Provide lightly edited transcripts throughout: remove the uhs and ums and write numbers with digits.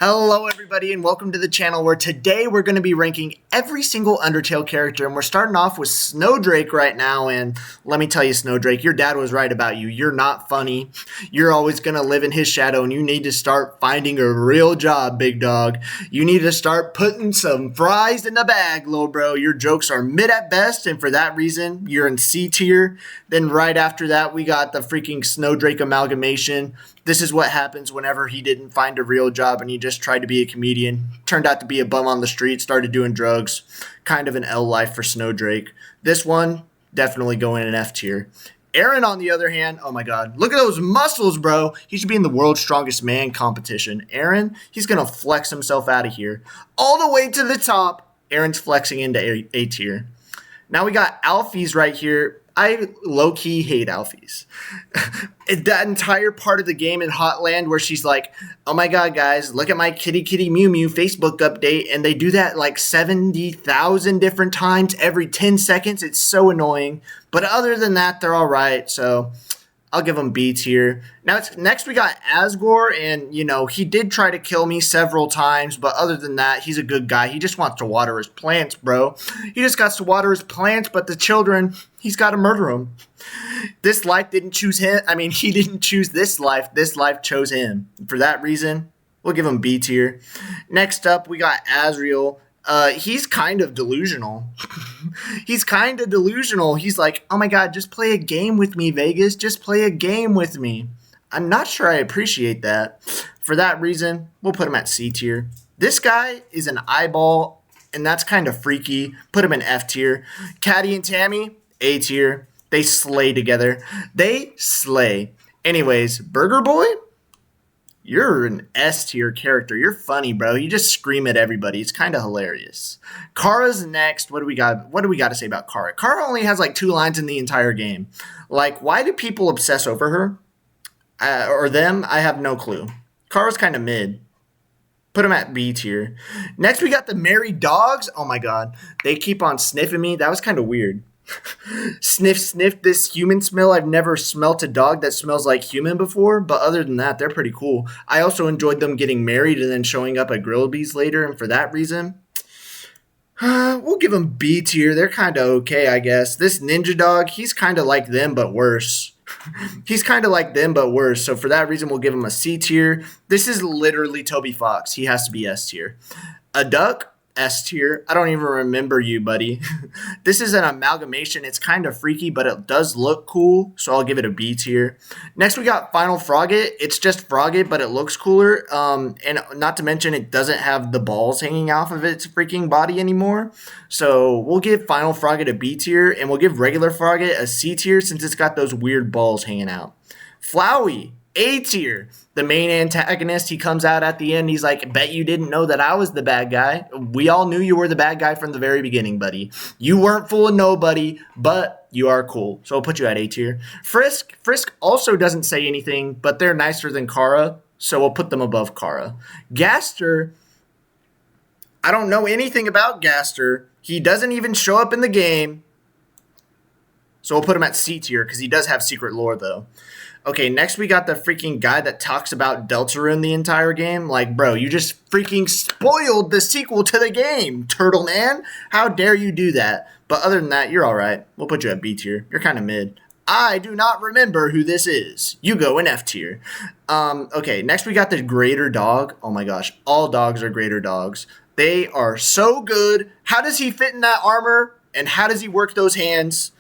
Hello everybody and welcome to the channel where today we're going to be ranking every single Undertale character, and we're starting off with Snowdrake right now. And let me tell you, Snowdrake, your dad was right about you. You're not funny. You're always going to live in his shadow, and you need to start finding a real job, big dog. You need to start putting some fries in the bag, little bro. Your jokes are mid at best, and for that reason you're in C tier. Then right after that we got the freaking Snowdrake amalgamation. This is what happens whenever he didn't find a real job and he just tried to be a comedian. Turned out to be a bum on the street, started doing drugs. Kind of an L life for Snowdrake. This one, definitely going in F tier. Aaron, on the other hand, oh my god, look at those muscles, bro. He should be in the world's strongest man competition. Aaron, he's going to flex himself out of here. All the way to the top, Aaron's flexing into A tier. Now we got Alfie's right here. I low-key hate Alfie's. That entire part of the game in Hotland where she's like, oh my god, guys, look at my kitty Mew Mew Facebook update. And they do that like 70,000 different times every 10 seconds. It's so annoying. But other than that, they're all right. So I'll give them B tier. Now, next we got Asgore, and, you know, he did try to kill me several times, but other than that, he's a good guy. He just wants to water his plants, bro. He just got to water his plants, but the children, he's got to murder them. This life didn't choose him. I mean, he didn't choose this life. This life chose him. For that reason, we'll give him B tier. Next up, we got Azriel. He's kind of delusional. He's kind of delusional. He's like, oh my god, just play a game with me, Vegas. Just play a game with me. I'm not sure I appreciate that. For that reason, we'll put him at C tier. This guy is an eyeball, and that's kind of freaky. Put him in F tier. Caddy and Tammy, A tier. They slay together. They slay. Anyways, Burger Boy? You're an S tier character. You're funny, bro. You just scream at everybody. It's kind of hilarious. Kara's next. What do we got? What do we got to say about Kara? Kara only has like 2 lines in the entire game. Like, why do people obsess over her? Or them? I have no clue. Kara's kind of mid. Put him at B tier. Next, we got the Merry Dogs. Oh my god. They keep on sniffing me. That was kind of weird. Sniff this human smell. I've never smelt a dog that smells like human before, but other than that, they're pretty cool. I also enjoyed them getting married and then showing up at Grillby's later, and for that reason, we'll give them B tier. They're kind of okay, I guess. This ninja dog, he's kind of like them, but worse. He's kind of like them, but worse. So for that reason, we'll give him a C tier. This is literally Toby Fox. He has to be S tier. A duck, S tier. I don't even remember you, buddy. This is an amalgamation. It's kind of freaky, but it does look cool, so I'll give it a B tier. Next, we got Final Froggit. It's just Froggit, but it looks cooler. And not to mention, it doesn't have the balls hanging off of its freaking body anymore. So we'll give Final Froggit a B tier, and we'll give regular Froggit a C tier since it's got those weird balls hanging out. Flowey, A tier. The main antagonist, he comes out at the end. He's like, bet you didn't know that I was the bad guy. We all knew you were the bad guy from the very beginning, buddy. You weren't fooling nobody, but you are cool. So I'll put you at A tier. Frisk also doesn't say anything, but they're nicer than Kara, so we'll put them above Kara. Gaster, I don't know anything about Gaster. He doesn't even show up in the game. So we'll put him at C tier because he does have secret lore, though. Okay, next we got the freaking guy that talks about Deltarune the entire game. Like, bro, you just freaking spoiled the sequel to the game, Turtle Man. How dare you do that? But other than that, you're all right. We'll put you at B tier. You're kind of mid. I do not remember who this is. You go in F tier. Okay, next we got the Greater Dog. Oh my gosh, all dogs are Greater Dogs. They are so good. How does he fit in that armor? And how does he work those hands?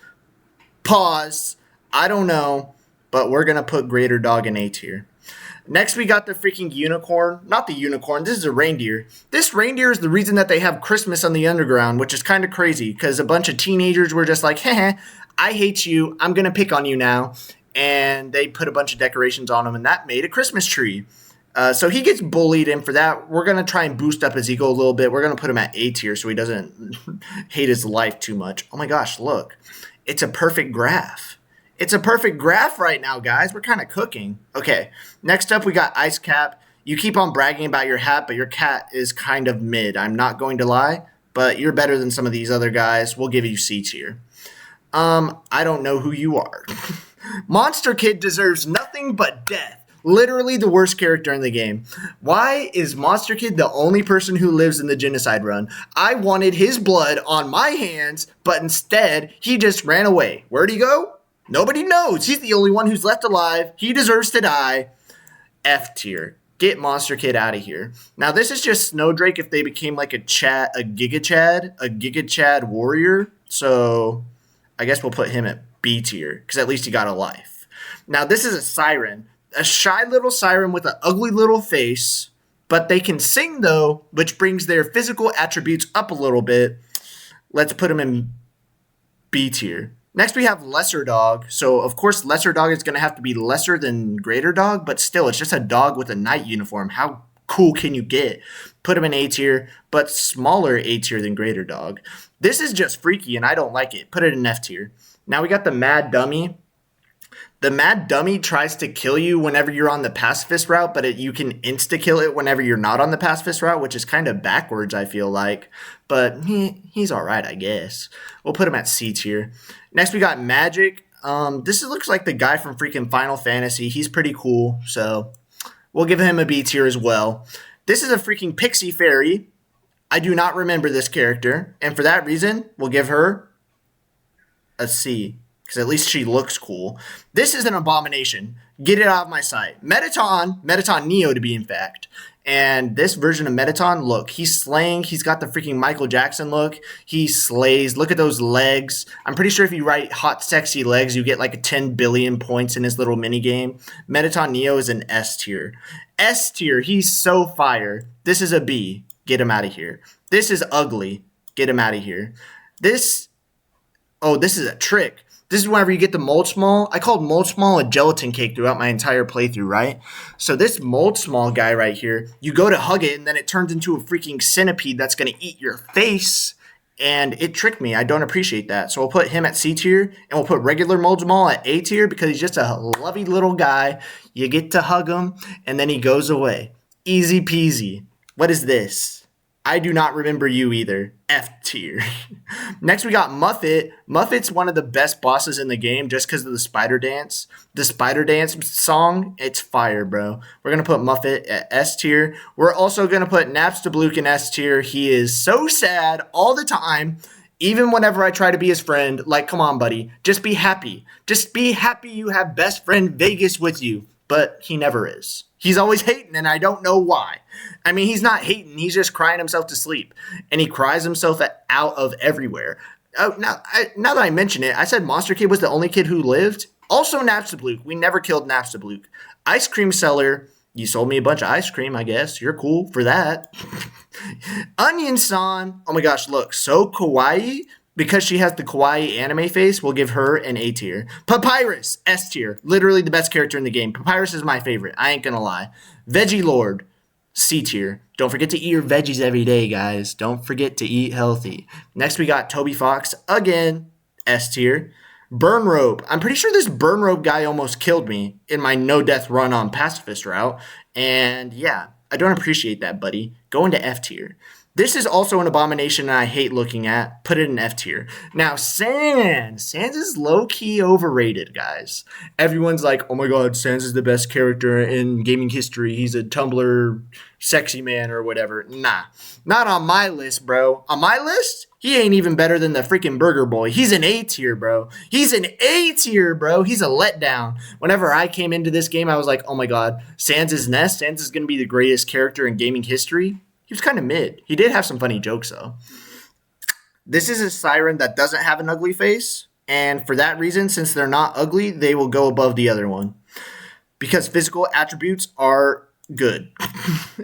Pause. I don't know. But we're going to put Greater Dog in A tier. Next, we got the freaking unicorn. Not the unicorn. This is a reindeer. This reindeer is the reason that they have Christmas on the underground, which is kind of crazy because a bunch of teenagers were just like, heh, I hate you. I'm going to pick on you now. And they put a bunch of decorations on him, and that made a Christmas tree. So he gets bullied, and for that, we're going to try and boost up his ego a little bit. We're going to put him at A tier so he doesn't hate his life too much. Oh my gosh, look. It's a perfect graph. It's a perfect graph right now, guys. We're kind of cooking. Okay, next up we got Ice Cap. You keep on bragging about your hat, but your cat is kind of mid. I'm not going to lie, but you're better than some of these other guys. We'll give you C tier. I don't know who you are. Monster Kid deserves nothing but death. Literally the worst character in the game. Why is Monster Kid the only person who lives in the genocide run? I wanted his blood on my hands, but instead he just ran away. Where'd he go? Nobody knows. He's the only one who's left alive. He deserves to die. F tier. Get Monster Kid out of here. Now this is just Snowdrake if they became like a Giga Chad warrior. So I guess we'll put him at B tier because at least he got a life. Now this is a siren. A shy little siren with an ugly little face, but they can sing though, which brings their physical attributes up a little bit. Let's put them in B tier. Next we have Lesser Dog. So of course Lesser Dog is going to have to be lesser than Greater Dog, but still it's just a dog with a knight uniform. How cool can you get? Put him in A tier, but smaller A tier than Greater Dog. This is just freaky and I don't like it. Put it in F tier. Now we got the Mad Dummy. The Mad Dummy tries to kill you whenever you're on the pacifist route, but you can insta-kill it whenever you're not on the pacifist route, which is kind of backwards, I feel like. But he's all right, I guess. We'll put him at C tier. Next, we got Magic. This looks like the guy from freaking Final Fantasy. He's pretty cool, so we'll give him a B tier as well. This is a freaking Pixie Fairy. I do not remember this character, and for that reason, we'll give her a C. Because at least she looks cool. This is an abomination. Get it out of my sight. Metaton Neo to be in fact. And this version of Metaton, look, he's slaying. He's got the freaking Michael Jackson look. He slays. Look at those legs. I'm pretty sure if you write hot, sexy legs, you get like 10 billion points in his little minigame. Metaton Neo is an S tier. S tier, he's so fire. This is a B. Get him out of here. This is ugly. Get him out of here. This is a trick. This is whenever you get the Moldsmal. I called Moldsmal a gelatin cake throughout my entire playthrough, right? So this Moldsmal guy right here, you go to hug it, and then it turns into a freaking centipede that's going to eat your face. And it tricked me. I don't appreciate that. So we'll put him at C tier, and we'll put regular Moldsmal at A tier because he's just a lovey little guy. You get to hug him, and then he goes away. Easy peasy. What is this? I do not remember you either. F tier. Next, we got Muffet. Muffet's one of the best bosses in the game just because of the spider dance. The spider dance song, it's fire, bro. We're going to put Muffet at S tier. We're also going to put Napstablook in S tier. He is so sad all the time. Even whenever I try to be his friend, like, come on, buddy. Just be happy. Just be happy you have best friend Vegas with you. But he never is. He's always hating, and I don't know why. I mean, he's not hating. He's just crying himself to sleep. And he cries himself out of everywhere. Oh, now that I mention it, I said Monster Kid was the only kid who lived. Also Napstablook. We never killed Napstablook. Ice Cream Seller. You sold me a bunch of ice cream, I guess. You're cool for that. Onion-san. Oh my gosh, look. So kawaii. Because she has the kawaii anime face, we'll give her an A tier. Papyrus, S tier. Literally the best character in the game. Papyrus is my favorite. I ain't gonna lie. Veggie Lord, C tier. Don't forget to eat your veggies every day, guys. Don't forget to eat healthy. Next, we got Toby Fox, again, S tier. Burn Rope. I'm pretty sure this Burn Rope guy almost killed me in my no-death run on Pacifist route. And yeah, I don't appreciate that, buddy. Go into F tier. This is also an abomination and I hate looking at. Put it in F tier. Now, Sans. Sans is low-key overrated, guys. Everyone's like, oh my god, Sans is the best character in gaming history. He's a Tumblr sexy man or whatever. Nah. Not on my list, bro. On my list, he ain't even better than the freaking Burger Boy. He's an A tier, bro. He's an A tier, bro. He's a letdown. Whenever I came into this game, I was like, oh my god, Sans is Nest. Sans is going to be the greatest character in gaming history. He was kind of mid. He did have some funny jokes, though. This is a siren that doesn't have an ugly face. And for that reason, since they're not ugly, they will go above the other one. Because physical attributes are good.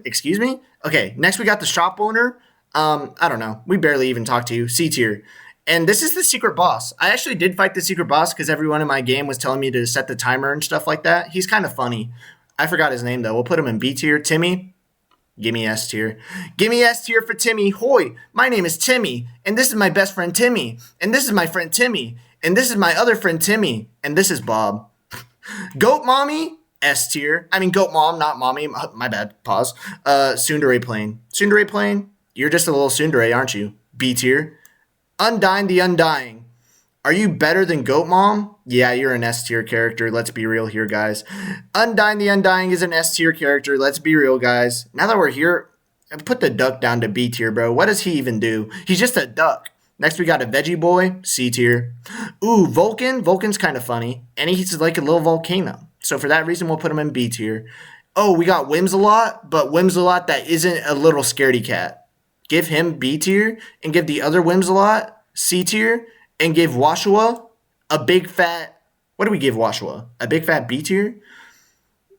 Excuse me? Okay, next we got the shop owner. I don't know. We barely even talked to you. C tier. And this is the secret boss. I actually did fight the secret boss because everyone in my game was telling me to set the timer and stuff like that. He's kind of funny. I forgot his name, though. We'll put him in B tier. Timmy. Give me S tier. Give me S tier for Timmy. Hoi, my name is Timmy, and this is my best friend Timmy, and this is my friend Timmy, and this is my other friend Timmy, and this is Bob. Goat Mommy, S tier. I mean Goat Mom, not Mommy. My bad. Pause. Tsundere Plane. Tsundere Plane, you're just a little tsundere, aren't you? B tier. Undyne the Undying. Are you better than Goat Mom? Yeah, you're an S tier character. Let's be real here, guys. Undyne the Undying is an S tier character. Let's be real, guys. Now that we're here, put the duck down to B tier, bro. What does he even do? He's just a duck. Next, we got a Veggie Boy, C tier. Ooh, Vulcan. Vulcan's kind of funny. And he's like a little volcano. So for that reason, we'll put him in B tier. Oh, we got Whimsalot, but Whimsalot that isn't a little scaredy cat. Give him B tier and give the other Whimsalot C tier. And give Washua a big fat, what do we give Washua? A big fat B tier?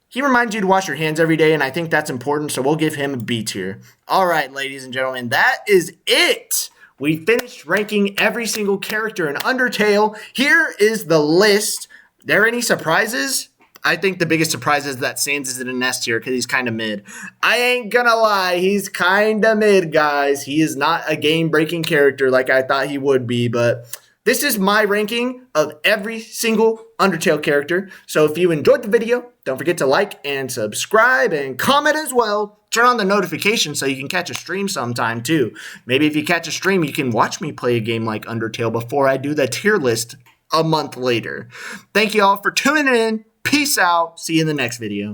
He reminds you to wash your hands every day, and I think that's important, so we'll give him a B tier. All right, ladies and gentlemen, that is it. We finished ranking every single character in Undertale. Here is the list. There any surprises? I think the biggest surprise is that Sans is in an S tier because he's kind of mid. I ain't gonna lie, he's kind of mid, guys. He is not a game-breaking character like I thought he would be, but this is my ranking of every single Undertale character. So if you enjoyed the video, don't forget to like and subscribe and comment as well. Turn on the notifications so you can catch a stream sometime too. Maybe if you catch a stream, you can watch me play a game like Undertale before I do the tier list a month later. Thank you all for tuning in. Peace out. See you in the next video.